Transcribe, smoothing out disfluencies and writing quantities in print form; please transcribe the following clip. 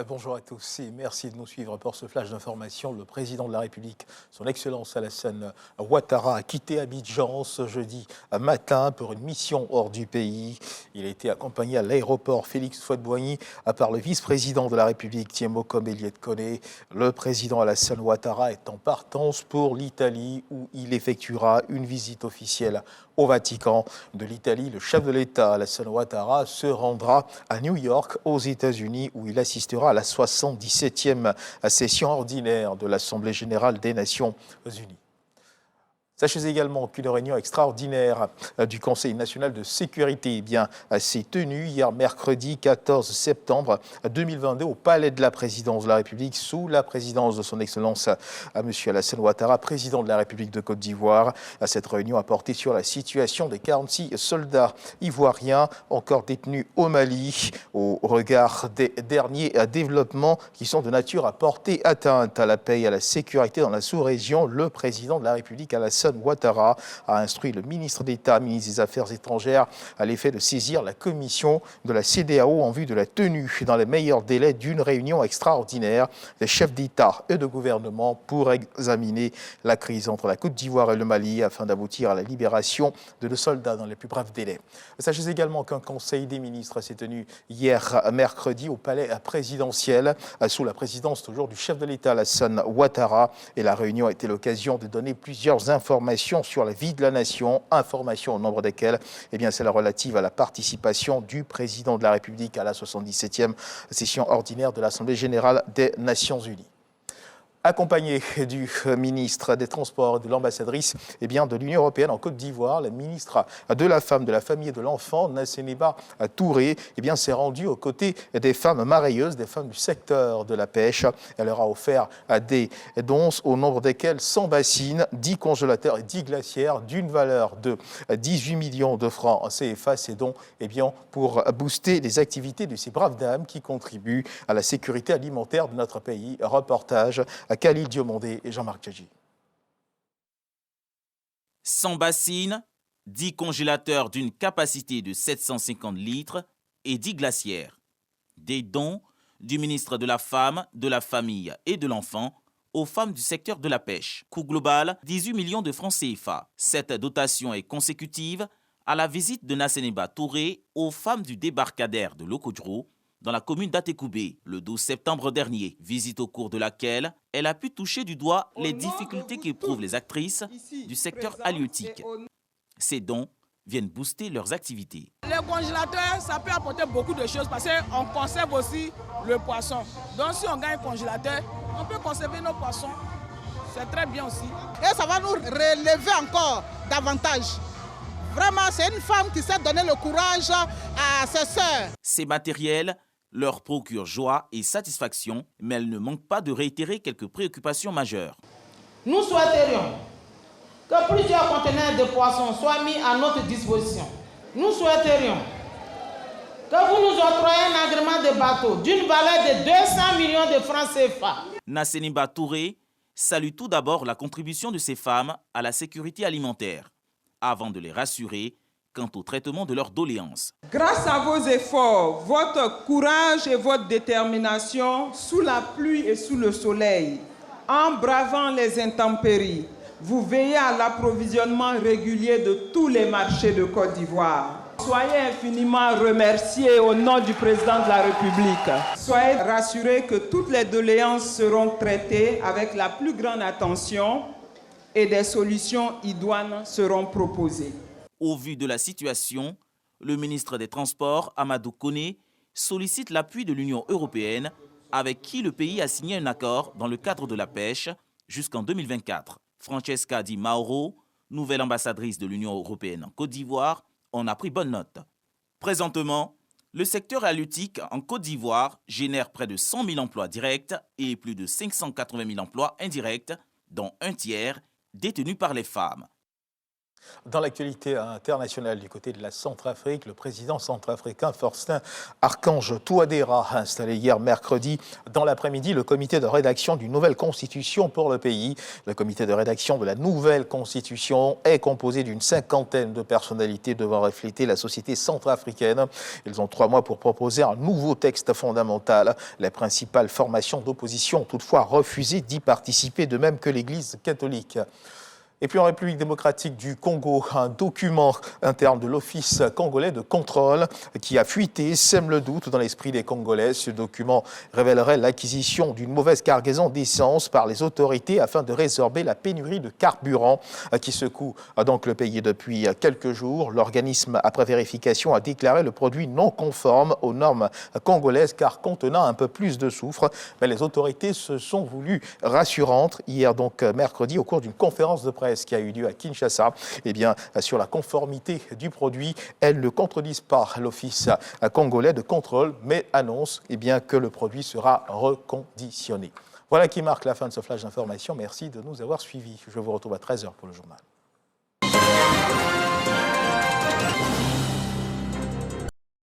Bonjour à tous et merci de nous suivre pour ce flash d'information. Le président de la République, son Excellence Alassane Ouattara, a quitté Abidjan ce jeudi matin pour une mission hors du pays. Il a été accompagné à l'aéroport Félix Houphouët-Boigny par le vice-président de la République, Thiemo Koné. Le président Alassane Ouattara est en partance pour l'Italie où il effectuera une visite officielle au Vatican. De l'Italie, le chef de l'État, Alassane Ouattara, se rendra à New York, aux États-Unis, où il assistera à la 77e session ordinaire de l'Assemblée générale des Nations unies. Sachez également qu'une réunion extraordinaire du Conseil national de sécurité s'est tenue hier mercredi 14 septembre 2022 au Palais de la Présidence de la République sous la présidence de son Excellence M. Alassane Ouattara, président de la République de Côte d'Ivoire. Cette réunion a porté sur la situation des 46 soldats ivoiriens encore détenus au Mali au regard des derniers développements qui sont de nature à porter atteinte à la paix et à la sécurité dans la sous-région. Le président de la République, Alassane Ouattara, a instruit le ministre d'État, ministre des Affaires étrangères, à l'effet de saisir la commission de la CEDEAO en vue de la tenue, dans les meilleurs délais, d'une réunion extraordinaire des chefs d'État et de gouvernement pour examiner la crise entre la Côte d'Ivoire et le Mali afin d'aboutir à la libération de nos soldats dans les plus brefs délais. Sachez également qu'un conseil des ministres s'est tenu hier mercredi au palais présidentiel sous la présidence toujours du chef de l'État, Alassane Ouattara, et la réunion a été l'occasion de donner plusieurs informations sur la vie de la nation, informations au nombre desquelles celle relative à la participation du président de la République à la 77e session ordinaire de l'Assemblée générale des Nations unies. Accompagné du ministre des Transports et de l'ambassadrice de l'Union européenne en Côte d'Ivoire, la ministre de la Femme, de la Famille et de l'Enfant, Nassénéba Touré, s'est rendue aux côtés des femmes mareyeuses, des femmes du secteur de la pêche. Elle leur a offert des dons au nombre desquels 100 bassines, 10 congélateurs et 10 glacières d'une valeur de 18 millions de francs CFA. Ces dons pour booster les activités de ces braves dames qui contribuent à la sécurité alimentaire de notre pays. Reportage à Khalil Diomondé et Jean-Marc Djadji. 100 bassines, 10 congélateurs d'une capacité de 750 litres et 10 glacières. Des dons du ministre de la Femme, de la Famille et de l'Enfant aux femmes du secteur de la pêche. Coût global, 18 millions de francs CFA. Cette dotation est consécutive à la visite de Nassénéba Touré aux femmes du débarcadère de Lokodro, dans la commune d'Atekoubé, le 12 septembre dernier, visite au cours de laquelle elle a pu toucher du doigt les difficultés qu'éprouvent les actrices du secteur halieutique. Ces dons viennent booster leurs activités. Les congélateurs, ça peut apporter beaucoup de choses parce qu'on conserve aussi le poisson. Donc si on gagne un congélateur, on peut conserver nos poissons. C'est très bien aussi. Et ça va nous relever encore davantage. Vraiment, c'est une femme qui sait donner le courage à ses sœurs. Ces matériels leur procure joie et satisfaction, mais elle ne manque pas de réitérer quelques préoccupations majeures. Nous souhaiterions que plusieurs conteneurs de poissons soient mis à notre disposition. Nous souhaiterions que vous nous octroyiez un agrément de bateau d'une valeur de 200 millions de francs CFA. Nassénéba Touré salue tout d'abord la contribution de ces femmes à la sécurité alimentaire, avant de les rassurer quant au traitement de leurs doléances. Grâce à vos efforts, votre courage et votre détermination, sous la pluie et sous le soleil, en bravant les intempéries, vous veillez à l'approvisionnement régulier de tous les marchés de Côte d'Ivoire. Soyez infiniment remerciés au nom du président de la République. Soyez rassurés que toutes les doléances seront traitées avec la plus grande attention et des solutions idoines seront proposées. Au vu de la situation, le ministre des Transports, Amadou Koné, sollicite l'appui de l'Union européenne avec qui le pays a signé un accord dans le cadre de la pêche jusqu'en 2024. Francesca Di Mauro, nouvelle ambassadrice de l'Union européenne en Côte d'Ivoire, en a pris bonne note. Présentement, le secteur halieutique en Côte d'Ivoire génère près de 100 000 emplois directs et plus de 580 000 emplois indirects, dont un tiers détenus par les femmes. Dans l'actualité internationale du côté de la Centrafrique, le président centrafricain Faustin Archange Touadéra a installé hier mercredi dans l'après-midi le comité de rédaction d'une nouvelle constitution pour le pays. Le comité de rédaction de la nouvelle constitution est composé d'une 50aine de personnalités devant refléter la société centrafricaine. Ils ont 3 mois pour proposer un nouveau texte fondamental. Les principales formations d'opposition ont toutefois refusé d'y participer, de même que l'Église catholique. Et puis en République démocratique du Congo, un document interne de l'Office congolais de contrôle qui a fuité sème le doute dans l'esprit des Congolais. Ce document révélerait l'acquisition d'une mauvaise cargaison d'essence par les autorités afin de résorber la pénurie de carburant qui secoue donc le pays depuis quelques jours. L'organisme, après vérification, a déclaré le produit non conforme aux normes congolaises car contenant un peu plus de soufre. Mais les autorités se sont voulues rassurantes hier, donc mercredi, au cours d'une conférence de presse qui a eu lieu à Kinshasa, eh bien, sur la conformité du produit. Elles ne contredisent pas l'Office congolais de contrôle, mais annoncent eh bien, que le produit sera reconditionné. Voilà qui marque la fin de ce flash d'information. Merci de nous avoir suivis. Je vous retrouve à 13h pour le journal.